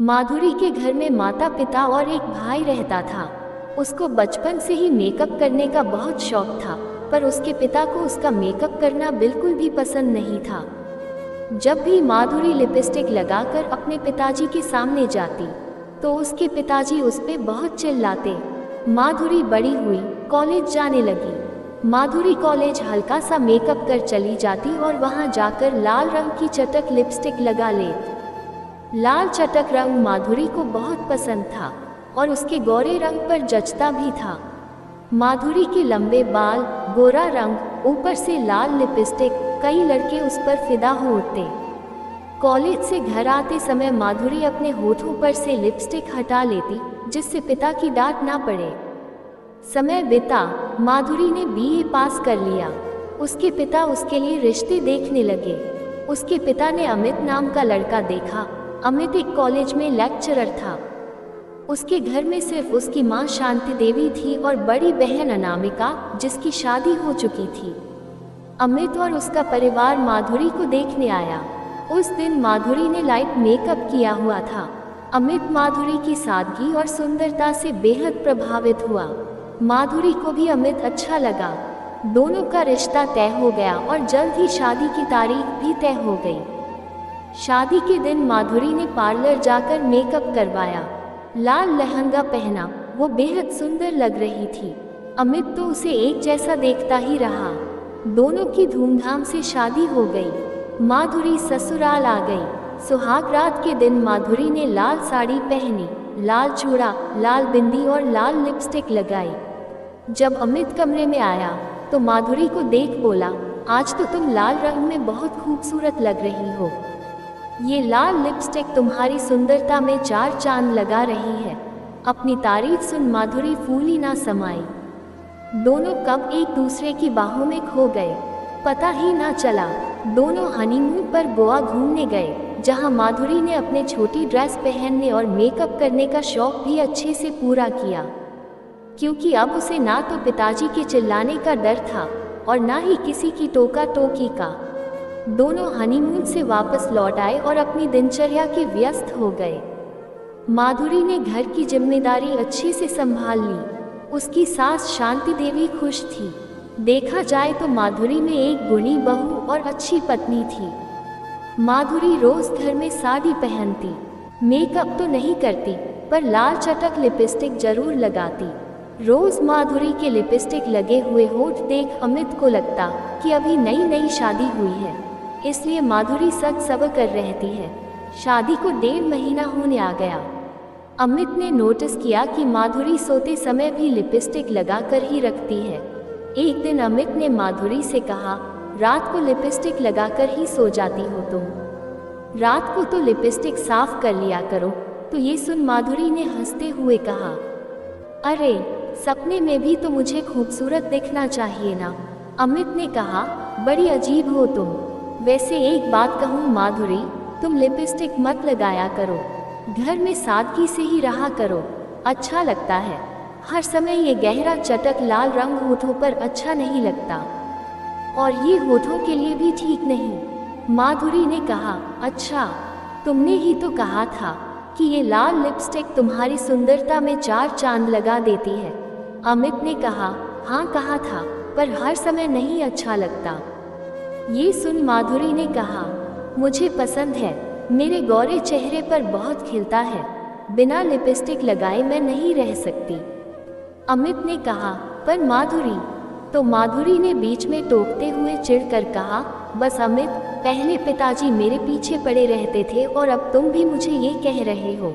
माधुरी के घर में माता पिता और एक भाई रहता था। उसको बचपन से ही मेकअप करने का बहुत शौक था, पर उसके पिता को उसका मेकअप करना बिल्कुल भी पसंद नहीं था। जब भी माधुरी लिपस्टिक लगाकर अपने पिताजी के सामने जाती तो उसके पिताजी उस पे बहुत चिल्लाते। माधुरी बड़ी हुई, कॉलेज जाने लगी। माधुरी कॉलेज हल्का सा मेकअप कर चली जाती और वहाँ जाकर लाल रंग की चटक लिपस्टिक लगा लेती। लाल चटक रंग माधुरी को बहुत पसंद था और उसके गोरे रंग पर जचता भी था। माधुरी के लंबे बाल, गोरा रंग, ऊपर से लाल लिपस्टिक, कई लड़के उस पर फिदा हो उठते। कॉलेज से घर आते समय माधुरी अपने होठों पर से लिपस्टिक हटा लेती जिससे पिता की डांट ना पड़े। समय बीता, माधुरी ने बीए पास कर लिया। उसके पिता उसके लिए रिश्ते देखने लगे। उसके पिता ने अमित नाम का लड़का देखा। अमित एक कॉलेज में लेक्चरर था। उसके घर में सिर्फ उसकी माँ शांति देवी थी और बड़ी बहन अनामिका, जिसकी शादी हो चुकी थी। अमित और उसका परिवार माधुरी को देखने आया। उस दिन माधुरी ने लाइट मेकअप किया हुआ था। अमित माधुरी की सादगी और सुंदरता से बेहद प्रभावित हुआ। माधुरी को भी अमित अच्छा लगा। दोनों का रिश्ता तय हो गया और जल्द ही शादी की तारीख भी तय हो गई। शादी के दिन माधुरी ने पार्लर जाकर मेकअप करवाया। लाल लहंगा पहना, वो बेहद सुंदर लग रही थी। अमित तो उसे एक जैसा देखता ही रहा। दोनों की धूमधाम से शादी हो गई। माधुरी ससुराल आ गई। सुहाग रात के दिन माधुरी ने लाल साड़ी पहनी, लाल चूड़ा, लाल बिंदी और लाल लिपस्टिक लगाई। जब अमित कमरे में आया तो माधुरी को देख बोला, आज तो तुम लाल रंग में बहुत खूबसूरत लग रही हो। ये लाल लिपस्टिक तुम्हारी सुंदरता में चार चांद लगा रही है। अपनी तारीफ सुन माधुरी फूली ना समाई। दोनों कब एक दूसरे की बाहों में खो गए, पता ही ना चला। दोनों हनीमून पर गोवा घूमने गए, जहां माधुरी ने अपने छोटी ड्रेस पहनने और मेकअप करने का शौक भी अच्छे से पूरा किया, क्योंकि अब उसे ना तो पिताजी के चिल्लाने का डर था और ना ही किसी की टोका टोकी का। दोनों हनीमून से वापस लौट आए और अपनी दिनचर्या के व्यस्त हो गए। माधुरी ने घर की जिम्मेदारी अच्छे से संभाल ली। उसकी सास शांति देवी खुश थी। देखा जाए तो माधुरी में एक गुणी बहू और अच्छी पत्नी थी। माधुरी रोज घर में साड़ी पहनती, मेकअप तो नहीं करती, पर लाल चटक लिपस्टिक जरूर लगाती। रोज माधुरी के लिपस्टिक लगे हुए होठ देख अमित को लगता कि अभी नई नई शादी हुई है, इसलिए माधुरी सच सब्र कर रहती है। शादी को 1.5 महीना होने आ गया। अमित ने नोटिस किया कि माधुरी सोते समय भी लिपस्टिक लगा कर ही रखती है। एक दिन अमित ने माधुरी से कहा, रात को लिपस्टिक लगाकर ही सो जाती हो तुम, रात को तो लिपस्टिक साफ कर लिया करो। तो ये सुन माधुरी ने हंसते हुए कहा, अरे सपने में भी तो मुझे खूबसूरत दिखना चाहिए ना। अमित ने कहा, बड़ी अजीब हो तुम। वैसे एक बात कहूँ माधुरी, तुम लिपस्टिक मत लगाया करो, घर में सादगी से ही रहा करो, अच्छा लगता है। हर समय ये गहरा चटक लाल रंग होठों पर अच्छा नहीं लगता, और ये होठों के लिए भी ठीक नहीं। माधुरी ने कहा, अच्छा, तुमने ही तो कहा था कि ये लाल लिपस्टिक तुम्हारी सुंदरता में चार चांद लगा देती है। अमित ने कहा, हाँ कहा था, पर हर समय नहीं अच्छा लगता। ये सुन माधुरी ने कहा, मुझे पसंद है, मेरे गोरे चेहरे पर बहुत खिलता है, बिना लिपस्टिक लगाए मैं नहीं रह सकती। अमित ने कहा, पर माधुरी। तो माधुरी ने बीच में टोकते हुए चिढ़कर कहा, बस अमित, पहले पिताजी मेरे पीछे पड़े रहते थे और अब तुम भी मुझे ये कह रहे हो।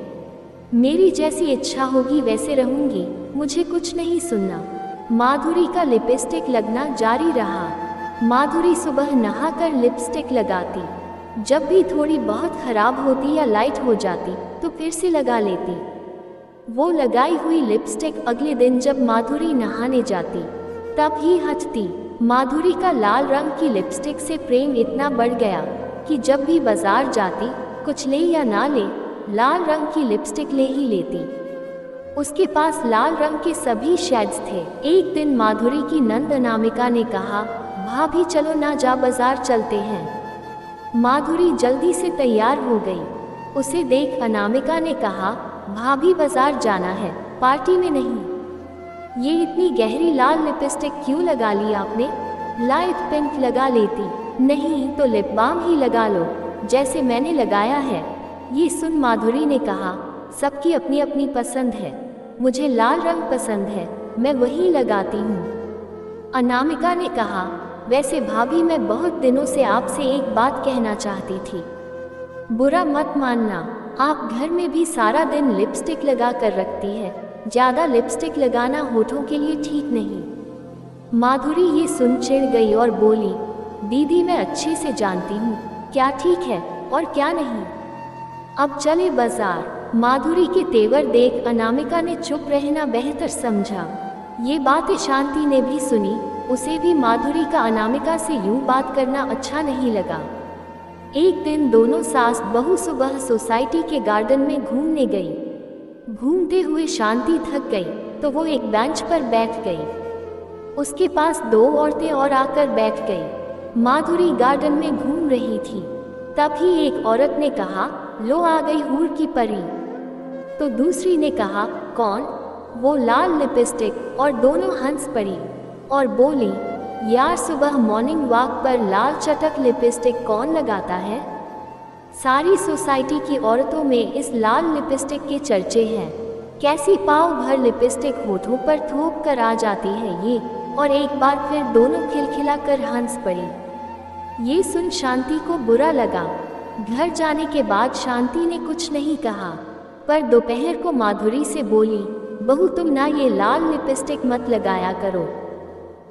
मेरी जैसी इच्छा होगी वैसे रहूंगी, मुझे कुछ नहीं सुनना। माधुरी का लिपस्टिक लगना जारी रहा। माधुरी सुबह नहाकर लिपस्टिक लगाती, जब भी थोड़ी बहुत खराब होती या लाइट हो जाती तो फिर से लगा लेती। वो लगाई हुई लिपस्टिक अगले दिन जब माधुरी नहाने जाती तब ही हटती। माधुरी का लाल रंग की लिपस्टिक से प्रेम इतना बढ़ गया कि जब भी बाजार जाती, कुछ ले या ना ले, लाल रंग की लिपस्टिक ले ही लेती। उसके पास लाल रंग के सभी शेड्स थे। एक दिन माधुरी की नंद अनामिका ने कहा, भाभी चलो ना, जा बाजार चलते हैं। माधुरी जल्दी से तैयार हो गई। उसे देख अनामिका ने कहा, भाभी बाजार जाना है, पार्टी में नहीं। ये इतनी गहरी लाल लिपस्टिक क्यों लगा ली आपने? लाइट पिंक लगा लेती। नहीं तो लिप बाम ही लगा लो, जैसे मैंने लगाया है। ये सुन माधुरी ने कहा, सबकी अपनी अपनी पसंद है, मुझे लाल रंग पसंद है, मैं वही लगाती हूँ। अनामिका ने कहा, वैसे भाभी मैं बहुत दिनों से आपसे एक बात कहना चाहती थी। बुरा मत मानना, आप घर में भी सारा दिन लिपस्टिक लगा कर रखती है, ज़्यादा लिपस्टिक लगाना होठों के लिए ठीक नहीं। माधुरी ये सुन चिढ़ गई और बोली, दीदी मैं अच्छे से जानती हूँ क्या ठीक है और क्या नहीं। अब चले बाजार। माधुरी के तेवर देख अनामिका ने चुप रहना बेहतर समझा। ये बातें शांति ने भी सुनी, उसे भी माधुरी का अनामिका से यूं बात करना अच्छा नहीं लगा। एक दिन दोनों सास बहू सुबह सोसाइटी के गार्डन में घूमने गई। घूमते हुए शांति थक गई तो वो एक बेंच पर बैठ गई। उसके पास दो औरतें और आकर बैठ गई। माधुरी गार्डन में घूम रही थी, तभी एक औरत ने कहा, लो आ गई हूर की परी। तो दूसरी ने कहा, कौन? वो लाल लिपस्टिक। और दोनों हंस पड़ी और बोली, यार सुबह मॉर्निंग वॉक पर लाल चटक लिपस्टिक कौन लगाता है? सारी सोसाइटी की औरतों में इस लाल लिपस्टिक के चर्चे हैं। कैसी पाव भर लिपस्टिक होठों पर थोप कर आ जाती है ये। और एक बार फिर दोनों खिलखिला कर हंस पड़ी। ये सुन शांति को बुरा लगा। घर जाने के बाद शांति ने कुछ नहीं कहा, पर दोपहर को माधुरी से बोली, बहू तुम ना ये लाल लिपस्टिक मत लगाया करो,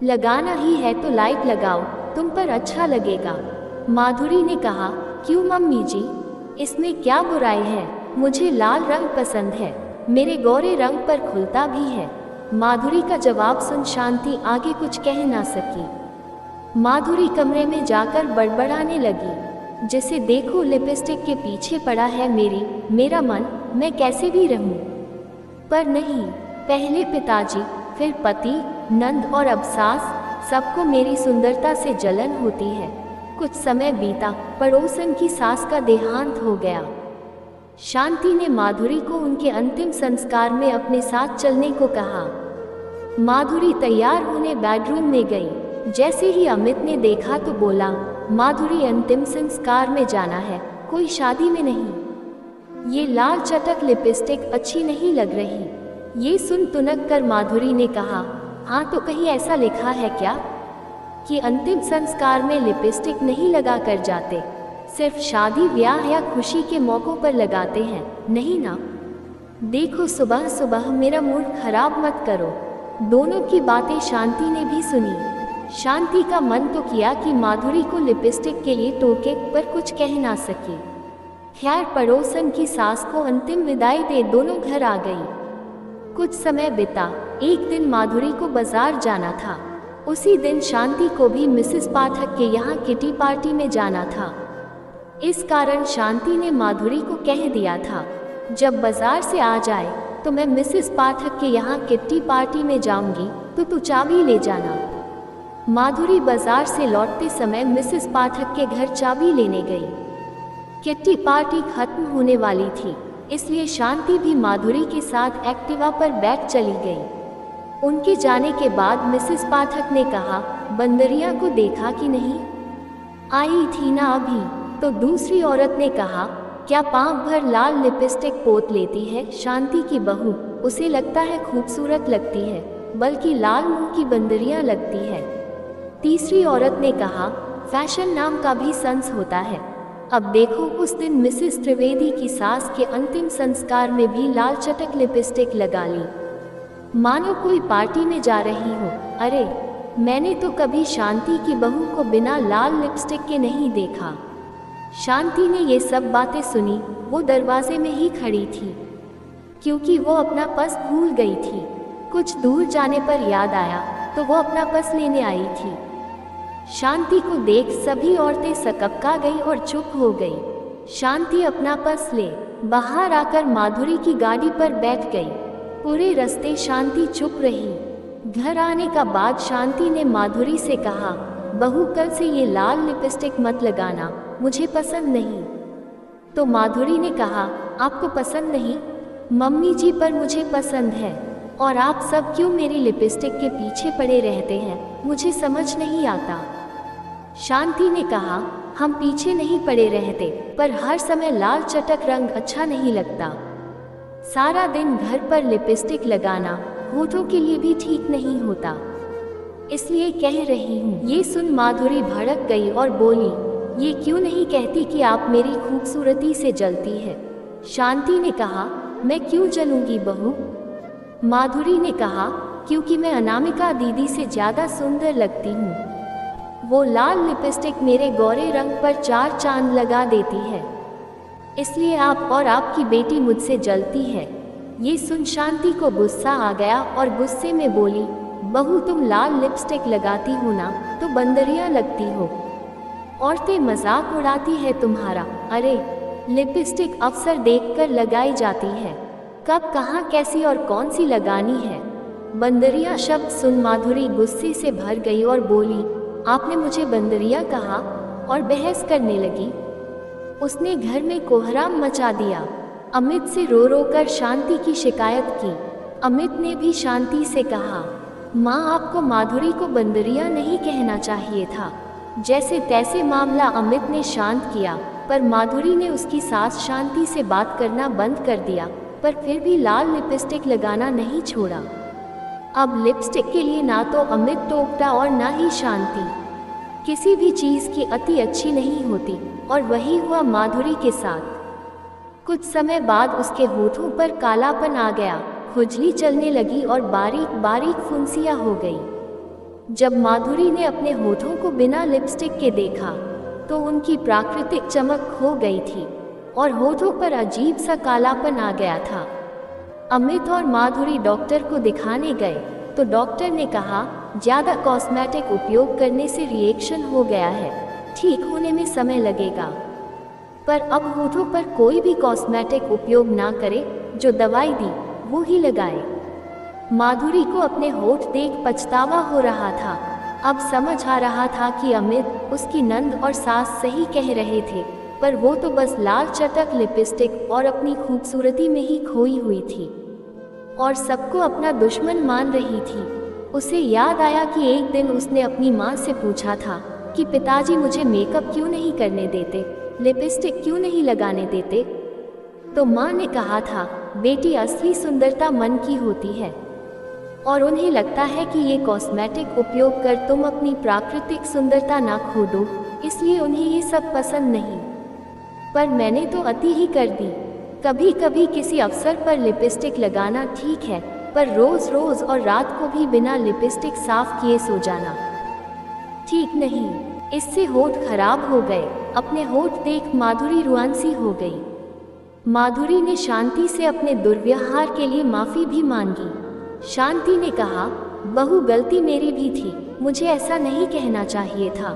लगाना ही है तो लाइट लगाओ, तुम पर अच्छा लगेगा। माधुरी ने कहा, क्यों मम्मी जी, इसमें क्या बुराई है? मुझे लाल रंग पसंद है, मेरे गोरे रंग पर खुलता भी है। माधुरी का जवाब सुन शांति आगे कुछ कह ना सकी। माधुरी कमरे में जाकर बड़बड़ाने लगी, जिसे देखो लिपस्टिक के पीछे पड़ा है मेरा मन, मैं कैसे भी रहूं। पर नहीं, पहले पिताजी, फिर पति, नंद और अब सास, सबको मेरी सुंदरता से जलन होती है। कुछ समय बीता, पड़ोसन की सास का देहांत हो गया। शांति ने माधुरी को उनके अंतिम संस्कार में अपने साथ चलने को कहा। माधुरी तैयार होने बेडरूम में गई। जैसे ही अमित ने देखा तो बोला, माधुरी अंतिम संस्कार में जाना है, कोई शादी में नहीं। ये लाल चटक लिपस्टिक अच्छी नहीं लग रही। ये सुन तुनक कर माधुरी ने कहा, हाँ तो कहीं ऐसा लिखा है क्या कि अंतिम संस्कार में लिपस्टिक नहीं लगा कर जाते, सिर्फ शादी ब्याह या खुशी के मौक़ों पर लगाते हैं, नहीं ना? देखो सुबह सुबह मेरा मूड खराब मत करो। दोनों की बातें शांति ने भी सुनी। शांति का मन तो किया कि माधुरी को लिपस्टिक के लिए टोके, पर कुछ कह ना सकी। खैर पड़ोसन की सास को अंतिम विदाई दे दोनों घर आ गई। कुछ समय बीता। एक दिन माधुरी को बाजार जाना था। उसी दिन शांति को भी मिसेस पाठक के यहाँ किटी पार्टी में जाना था। इस कारण शांति ने माधुरी को कह दिया था, जब बाजार से आ जाए तो मैं मिसेस पाठक के यहाँ किट्टी पार्टी में जाऊंगी, तो तू चाबी ले जाना। माधुरी बाजार से लौटते समय मिसेस पाठक के घर चाबी लेने गई। किट्टी पार्टी खत्म होने वाली थी, इसलिए शांति भी माधुरी के साथ एक्टिवा पर बैठ चली गई। उनके जाने के बाद मिसेस पाठक ने कहा, बंदरिया को देखा कि नहीं? आई थी ना अभी। तो दूसरी औरत ने कहा, क्या पांव भर लाल लिपस्टिक पोत लेती है शांति की बहू, उसे लगता है खूबसूरत लगती है, बल्कि लाल मुंह की बंदरियां लगती है। तीसरी औरत ने कहा, फैशन नाम का भी सेंस होता है। अब देखो उस दिन मिसेस त्रिवेदी की सास के अंतिम संस्कार में भी लाल चटक लिपस्टिक लगा ली, मानो कोई पार्टी में जा रही हो। अरे मैंने तो कभी शांति की बहू को बिना लाल लिपस्टिक के नहीं देखा। शांति ने ये सब बातें सुनी। वो दरवाजे में ही खड़ी थी, क्योंकि वो अपना पर्स भूल गई थी। कुछ दूर जाने पर याद आया तो वो अपना पर्स लेने आई थी। शांति को देख सभी औरतें सकपका गई और चुप हो गई। शांति अपना पर्स ले बाहर आकर माधुरी की गाड़ी पर बैठ गई। पूरे रास्ते शांति चुप रही। घर आने का बाद शांति ने माधुरी से कहा, बहू कल से ये लाल लिपस्टिक मत लगाना, मुझे पसंद नहीं। तो माधुरी ने कहा, आपको पसंद नहीं? मम्मी जी, पर मुझे पसंद है। और आप सब क्यों मेरी लिपस्टिक के पीछे पड़े रहते हैं, मुझे समझ नहीं आता। शांति ने कहा, हम पीछे नहीं पड़े रहते, पर हर समय लाल चटक रंग अच्छा नहीं लगता। सारा दिन घर पर लिपस्टिक लगाना होठों के लिए भी ठीक नहीं होता, इसलिए कह रही हूँ। ये सुन माधुरी भड़क गई और बोली, ये क्यों नहीं कहती कि आप मेरी खूबसूरती से जलती है? शांति ने कहा, मैं क्यों जलूंगी बहू? माधुरी ने कहा, क्योंकि मैं अनामिका दीदी से ज़्यादा सुंदर लगती हूँ। वो लाल लिपस्टिक मेरे गोरे रंग पर चार चांद लगा देती है, इसलिए आप और आपकी बेटी मुझसे जलती है। ये सुन शांति को गुस्सा आ गया और गुस्से में बोली, बहू तुम लाल लिपस्टिक लगाती हो ना, तो बंदरिया लगती हो। औरतें मजाक उड़ाती है तुम्हारा। अरे लिपस्टिक अक्सर देखकर लगाई जाती है, कब कहाँ कैसी और कौन सी लगानी है। बंदरिया शब्द सुन माधुरी गुस्से से भर गई और बोली, आपने मुझे बंदरिया कहा? और बहस करने लगी। उसने घर में कोहराम मचा दिया। अमित से रो रो कर शांति की शिकायत की। अमित ने भी शांति से कहा, माँ आपको माधुरी को बंदरिया नहीं कहना चाहिए था। जैसे तैसे मामला अमित ने शांत किया, पर माधुरी ने उसकी सास शांति से बात करना बंद कर दिया, पर फिर भी लाल लिपस्टिक लगाना नहीं छोड़ा। अब लिपस्टिक के लिए ना तो अमित टोकता और ना ही शांति। किसी भी चीज़ की अति अच्छी नहीं होती, और वही हुआ माधुरी के साथ। कुछ समय बाद उसके होठों पर कालापन आ गया, खुजली चलने लगी और बारीक बारीक फुंसियाँ हो गई। जब माधुरी ने अपने होठों को बिना लिपस्टिक के देखा, तो उनकी प्राकृतिक चमक खो गई थी और होठों पर अजीब सा कालापन आ गया था। अमित और माधुरी डॉक्टर को दिखाने गए, तो डॉक्टर ने कहा, ज़्यादा कॉस्मेटिक उपयोग करने से रिएक्शन हो गया है, ठीक होने में समय लगेगा। पर अब होठों पर कोई भी कॉस्मेटिक उपयोग ना करे, जो दवाई दी वो ही लगाए। माधुरी को अपने होठ देख पछतावा हो रहा था। अब समझ आ रहा था कि अमित, उसकी नंद और सास सही कह रहे थे, पर वो तो बस लाल चटक लिपस्टिक और अपनी खूबसूरती में ही खोई हुई थी और सबको अपना दुश्मन मान रही थी। उसे याद आया कि एक दिन उसने अपनी माँ से पूछा था कि पिताजी मुझे मेकअप क्यों नहीं करने देते, लिपस्टिक क्यों नहीं लगाने देते? तो माँ ने कहा था, बेटी असली सुंदरता मन की होती है और उन्हें लगता है कि ये कॉस्मेटिक उपयोग कर तुम अपनी प्राकृतिक सुंदरता ना खो दो, इसलिए उन्हें ये सब पसंद नहीं। पर मैंने तो अति ही कर दी। कभी कभी किसी अवसर पर लिपस्टिक लगाना ठीक है, पर रोज रोज और रात को भी बिना लिपस्टिक साफ किए सो जाना ठीक नहीं। इससे होठ खराब हो गए। अपने होठ देख माधुरी रुआंसी हो गई। माधुरी ने शांति से अपने दुर्व्यवहार के लिए माफ़ी भी मांगी। शांति ने कहा, बहू गलती मेरी भी थी, मुझे ऐसा नहीं कहना चाहिए था।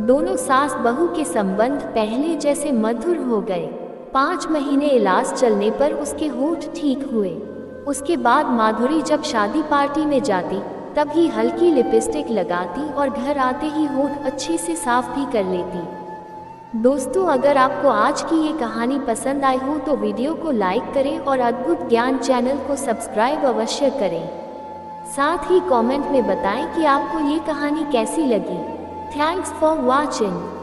दोनों सास बहू के संबंध पहले जैसे मधुर हो गए। 5 महीने इलाज चलने पर उसके होठ ठीक हुए। उसके बाद माधुरी जब शादी पार्टी में जाती तब ही हल्की लिपस्टिक लगाती और घर आते ही होठ अच्छे से साफ भी कर लेती। दोस्तों, अगर आपको आज की ये कहानी पसंद आई हो तो वीडियो को लाइक करें और अद्भुत ज्ञान चैनल को सब्सक्राइब अवश्य करें। साथ ही कमेंट में बताएं कि आपको ये कहानी कैसी लगी। Thanks for watching.